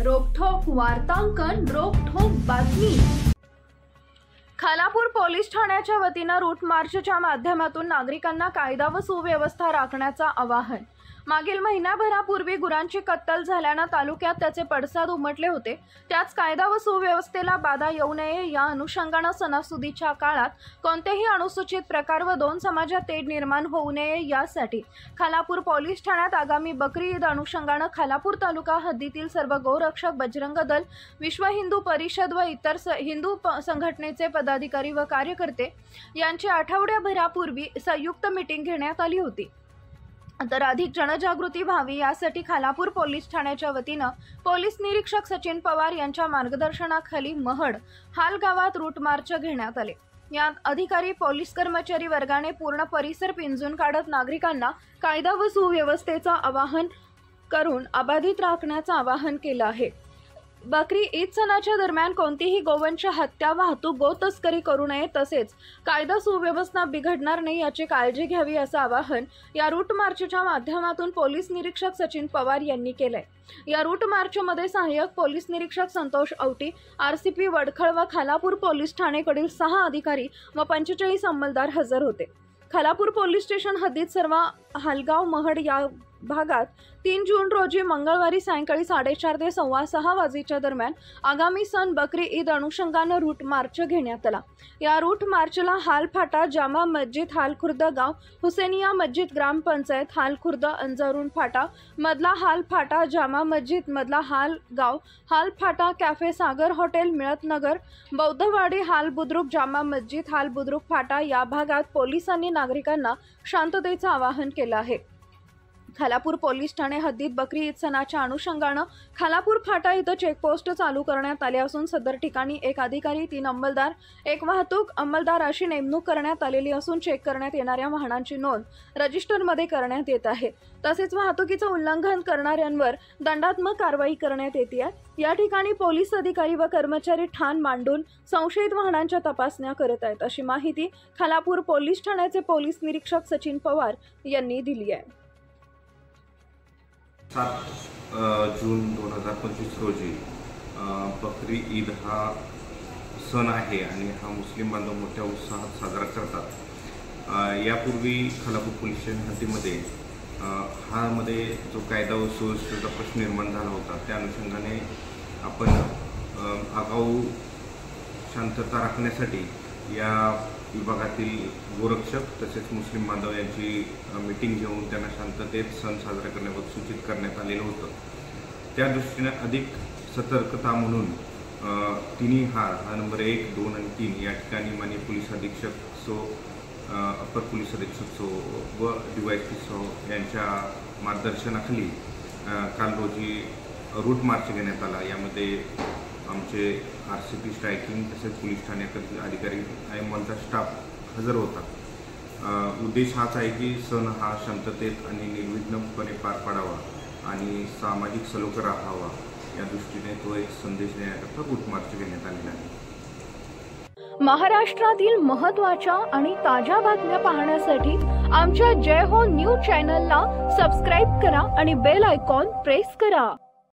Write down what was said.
रोखोक वार्तांकन, रोखोक बातमी। खालापूर पोलीस ठाण्याच्या वतीने रूट मार्चच्या माध्यमातून नागरिकांना कायदा व सुव्यवस्था राखण्याचा आवाहन। मागील महिनाभरापूर्वी गुरांची कत्तल झाल्याने तालुक्यात त्याचे पडसाद उमटले होते। त्याच कायदा व सुव्यवस्थेला बाधा येऊ नये या अनुषंगाने सणासुदीच्या काळात कोणतेही अनुसूचित प्रकार व दोन समाजात तेढ निर्माण होऊ नये यासाठी खालापूर पोलीस ठाण्यात आगामी बकरी ईद अनुषंगाने खालापूर तालुका हद्दीतील सर्व गोरक्षक, बजरंग दल, विश्व हिंदू परिषद व इतर हिंदू संघटनेचे पदाधिकारी व कार्यकर्ते यांची आठवड्याभरापूर्वी संयुक्त मीटिंग घेण्यात आली होती। तर अधिक जनजागृती व्हावी यासाठी खालापूर पोलीस ठाण्याच्या वतीने पोलीस निरीक्षक सचिन पवार यांच्या मार्गदर्शनाखाली महड हाल गावात रूट मार्च घेण्यात आले। यात अधिकारी, पोलीस कर्मचारी वर्गाने पूर्ण परिसर पिंजून काढत नागरिकांना कायदा व सुव्यवस्थेचे आवाहन करून अबाधित राखण्याचे आवाहन केले आहे। बकरी ईद सणाच्या दरम्यान कोणतीही गोवंश हत्या, वाहतूक, गोतस्करी करू नये तसेच कायदा सुव्यवस्था बिघडणार नाही याची काळजी घ्यावी असे आवाहन या रूट मार्चच्या माध्यमातून पोलीस निरीक्षक सचिन पवार यांनी केले। या रूट मार्चमध्ये सहाय्यक पोलीस निरीक्षक संतोष औटी, आरसीपी वडखळ व खालापूर पोलीस ठाणेकडील 6 अधिकारी व 45 अंमलदार हजर होते। खालापूर पोलीस स्टेशन हद्दीत सर्व हालगाव, महड या भागात 3 जून रोजी मंगळवारी सायंकाळी 4:30 ते 6:15 वाजेच्या दरम्यान आगामी सण बकरी ईद अनुषंगाने रूट मार्च घेण्यात आला। या रूट मार्चला हाल फाटा, जामा मस्जिद, हाल खुर्द गाव, हुसेनिया मस्जिद ग्रामपंचायत, हाल खुर्द, अंजारून फाटा मधला हाल फाटा, जामा मस्जिद मधला हाल गाव, हाल फाटा, कॅफे सागर हॉटेल, मिळत नगर, बौद्धवाडी, हाल बुद्रुक, जामा मस्जिद, हाल बुद्रुक फाटा या भागात पोलिसांनी नागरिकांना शांततेचे आवाहन केले आहे। खालापूर पोलीस ठाणे हद्दीत बकरी ईद सणाच्या अनुषंगाने खालापूर फाटा इथं चेकपोस्ट चालू करण्यात आले असून सदर ठिकाणी 1 अधिकारी, 3 अंमलदार, 1 वाहतूक अंमलदार अशी नेमणूक करण्यात आलेली असून चेक करण्यात येणाऱ्या वाहनांची नोंद रजिस्टरमध्ये करण्यात येत आहे। तसेच वाहतुकीचे उल्लंघन करणाऱ्यांवर दंडात्मक कारवाई करण्यात येते आहे। या ठिकाणी पोलीस अधिकारी व कर्मचारी ठाण मांडून संशयित वाहनांच्या तपासण्या करत आहेत अशी माहिती खालापूर पोलीस ठाण्याचे पोलीस निरीक्षक सचिन पवार यांनी दिली आहे। 7 जून 2025 रोजी बकरी ईद हा सण आहे आणि हा मुस्लिम बांधव मोठ्या उत्साहात साजरा करतात। यापूर्वी खालापूर पोलीस स्टेशन हद्दीमध्ये मध्ये जो कायदा व सुव्यवस्थेचा प्रश्न निर्माण झाला होता त्या अनुषंगाने आपण आगाऊ शांतता राखण्यासाठी या विभागातील गोरक्षक तसेच मुस्लिम बांधव यांची मीटिंग घेऊन त्यांना शांततेत सण साजरा करण्याबाबत सूचित करण्यात आलेलं होतं। त्या दृष्टीने अधिक सतर्कता म्हणून तिन्ही हाल नंबर 1, 2 आणि 3 या ठिकाणी माननीय पोलीस अधीक्षक सो अपर पोलीस अधीक्षक सो व DYSP सो यांच्या मार्गदर्शनाखाली काल रोजी रूट मार्च घेण्यात आला। यामध्ये आमचे RCP स्ट्रायकिंग तसेच पोलीस ठाण्यातील अधिकारी आणि अंमलदार स्टाफ हजर होता। उद्देश हाच आहे की सण हा शांततेत आणि निर्विघ्नपणे पार पाडावा आणि सामाजिक सलोखा राहावा या दृष्टीने तो एक संदेश देण्याकरता रूट मार्च घेण्यात आलेला आहे। महाराष्ट्रातील महत्त्वाच्या आणि ताज्या बातम्या पाहण्यासाठी आमच्या जय हो न्यूज चॅनलला सबस्क्राइब करा आणि बेल आयकॉन प्रेस करा।